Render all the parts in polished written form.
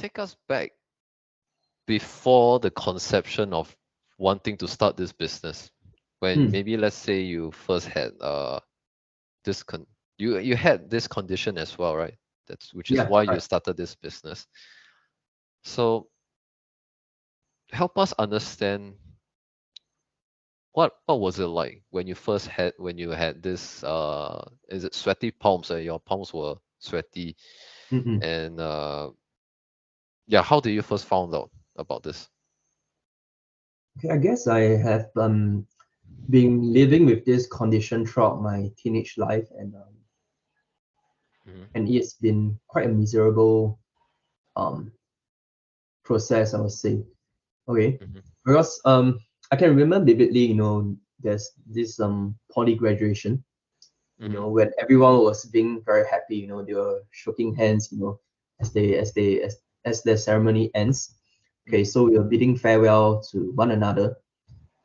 take us back before the conception of wanting to start this business. When maybe let's say you first had this you had this condition as well, right? Which is Yeah, why you right. started this business. So help us understand what was it like when you had this is it sweaty palms? Your palms were sweaty, Mm-hmm. and yeah, how did you first found out about this? Okay, I guess I have been living with this condition throughout my teenage life, Hmm. and it's been quite a miserable um process, I would say. Okay, Hmm. because I can remember vividly, there's this poly graduation, Hmm. when everyone was being very happy, they were shaking hands, as the ceremony ends. Okay, Hmm. so we were bidding farewell to one another.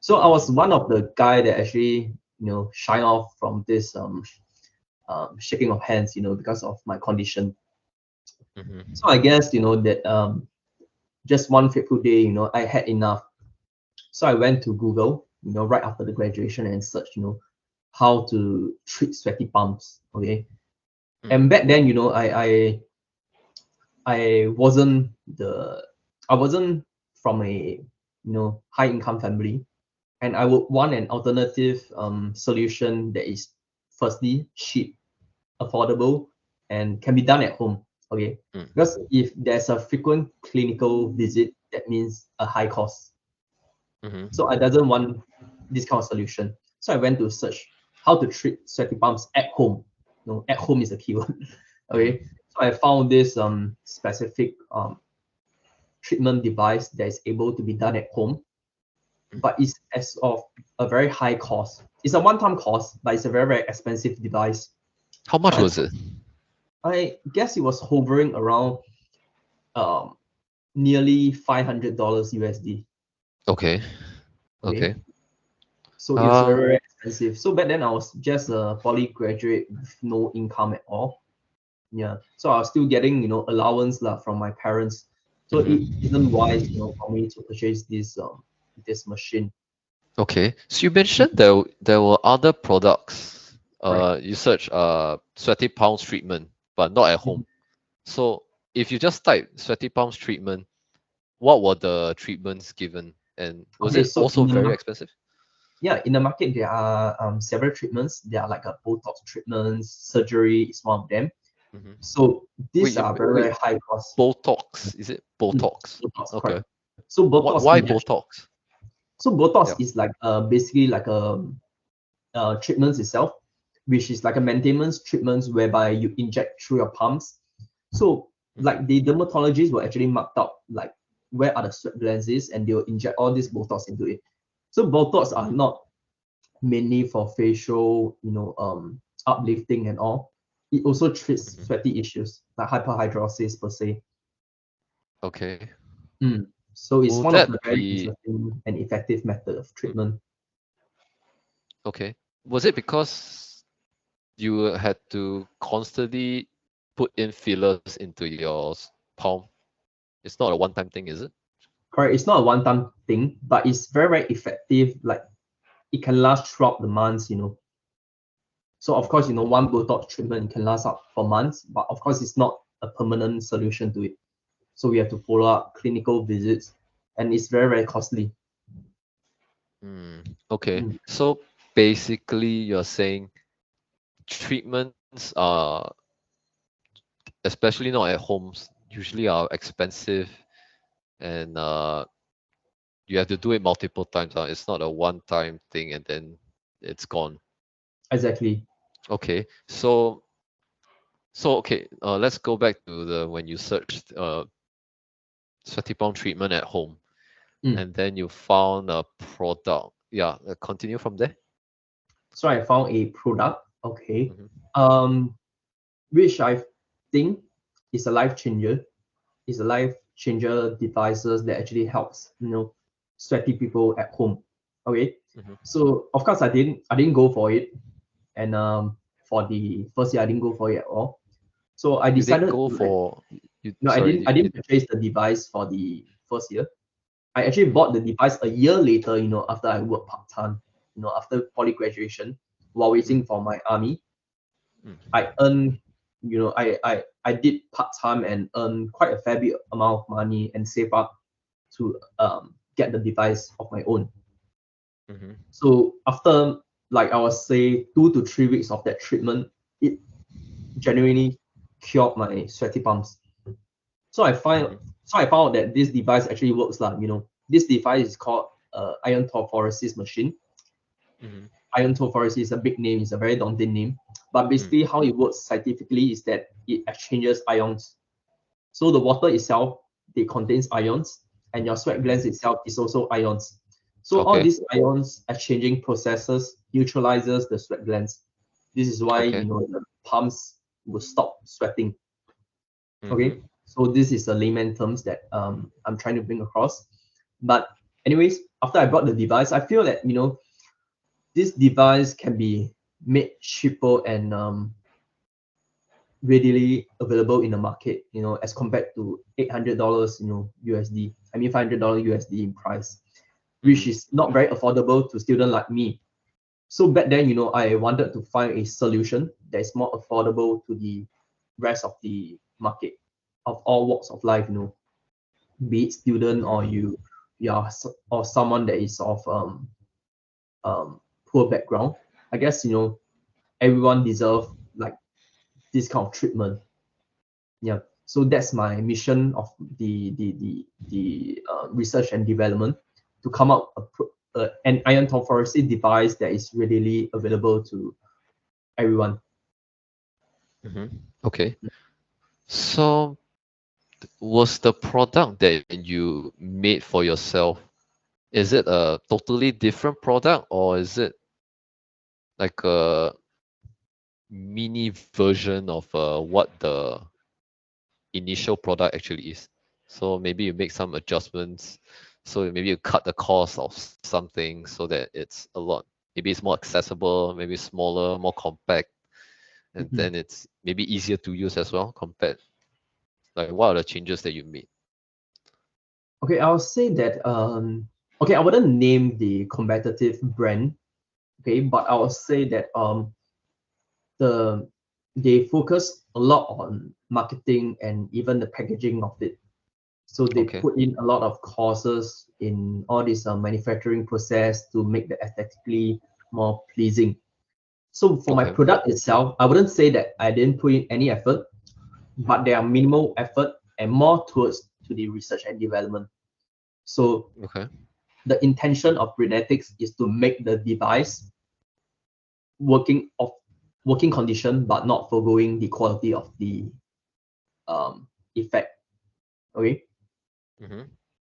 So I was Hmm. one of the guy that actually, shine off from this shaking of hands, because of my condition. So Hmm. I guess, that just one fateful day, I had enough. So I went to Google, right after the graduation and searched, how to treat sweaty palms. Okay. And Hmm. back then, I wasn't the I wasn't from a high income family, and I would want an alternative solution that is firstly cheap, affordable, and can be done at home. Okay, because Hmm. if there's a frequent clinical visit, that means a high cost. So Hmm. I doesn't want this kind of solution. So I went to search how to treat sweaty palms at home. At home is a keyword. Okay, Hmm. so I found this specific treatment device that is able to be done at home, but it's as of a very high cost. It's a one-time cost, but it's a very, very expensive device. How So much was it? I guess it was hovering around um, nearly $500 USD. Okay. Okay, Okay. so it was Uh, very, very expensive. So back then I was just a poly graduate with no income at all. Yeah, so I was still getting allowance lah from my parents. So it mhm. isn't wise for me to purchase this machine. Okay. So you mentioned there were other products. Right. You search sweaty palms treatment, but not at home. Mhm. So if you just type sweaty palms treatment, what were the treatments given? And was Okay, it so also very expensive? in the market there are several treatments. There are like a Botox treatments, surgery is one of them. Hmm. So these Wait, are wait, very, very wait. high cost. Botox. Is it Mm, Botox? Botox, Okay. correct. So Botox Why injection. Botox? So Botox Yeah. is like basically like a treatments itself, which is like a maintenance treatments whereby you inject through your palms. So Hmm. like the dermatologists will actually mark out like where are the sweat glands is, and they will inject all this Botox into it. So Botox are Hmm. not mainly for facial, uplifting and all. It also treats Hmm. sweaty issues like hyperhidrosis per se. Okay. So it's Would one of the that very be interesting and effective method of mm, treatment. okay? Was it because you had to constantly put in fillers into your palm? It's not a one-time thing, is it? Correct. It's not a one-time thing, but it's very, very effective. Like it can last throughout the months. So of course, one Botox treatment can last up for months, but of course, it's not a permanent solution to it. So we have to follow up clinical visits, and it's very, very costly. Okay. Mm. So basically, you're saying treatments are, especially not at homes, usually are expensive, and you have to do it multiple times. It's not a one-time thing and then it's gone. Exactly. Okay. So okay, let's go back to the when you searched sweaty palm treatment at home, Mm. and then you found a product. Yeah, continue from there. So I found a product, okay, Hmm. um, which I think is a life changer. Is a life changer devices that actually helps sweaty people at home. Okay, Hmm. so of course I didn't go for it, and for the first year I didn't go for it at all. So I You didn't decided go to for No, I didn't purchase the device for the first year. I actually bought the device a year later, after I worked part-time, after poly graduation, while waiting for my army. mm, I earned, I did part-time and earn quite a fair bit amount of money and save up to get the device of my own. mm-hmm, So after, like, I would say 2 to 3 weeks of that treatment, it genuinely cured my sweaty palms. So I find mm-hmm, so I found out that this device actually works like, this device is called iontophoresis machine. mm-hmm, Iontophoresis is a big name, it's a very daunting name. But mm, basically how it works scientifically is that it exchanges ions. So the water itself, it contains ions, and your sweat mm-hmm. glands itself is also ions. So all Okay, these ions exchanging processes neutralizes the sweat glands. This is why okay. the palms will stop sweating. Mm-hmm, Okay, so this is the layman terms that I'm trying to bring across. But anyways, after I bought the device, I feel that this device can be made cheaper and readily available in the market, as compared to $800, USD. I mean $500 USD in price, which mm-hmm, is not very affordable to student like me. So back then, I wanted to find a solution that is more affordable to the rest of the market of all walks of life, be it student or mm-hmm, or someone that is of poor background. I guess everyone deserve like this kind of treatment. Yeah. So that's my mission of the research and development, to come up an iron tophoresis device that is readily available to everyone. mm-hmm. Okay. So was the product that you made for yourself, is it a totally different product or is it like a mini version of what the initial product actually is? So maybe you make some adjustments. So maybe you cut the cost of something so that it's a lot. Maybe it's more accessible, maybe smaller, more compact, and Mhm. then it's maybe easier to use as well compared. Like what are the changes that you made? Okay, I'll say that okay, I wouldn't name the competitive brand, okay, but I will say that the they focus a lot on marketing and even the packaging of it. So they Okay. put in a lot of courses in all this manufacturing process to make the aesthetically more pleasing. So for my Okay. product itself, I wouldn't say that I didn't put in any effort, but there are minimal effort and more towards to the research and development. So Okay. the intention of Brinetics is to make the device working of working condition, but not foregoing the quality of the effect. Okay. Mm-hmm.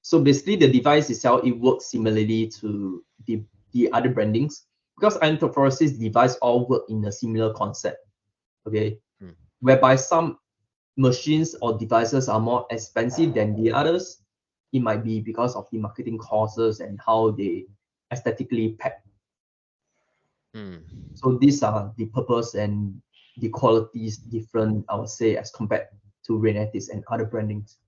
So basically, the device itself, it works similarly to the other brandings, because anthrophoresis device all work in a similar concept. Okay, Mm. whereby some machines or devices are more expensive than the others. It might be because of the marketing costs and how they aesthetically pack. Mm. So these are the purpose and the qualities different, I would say, as compared to Renetics and other brandings.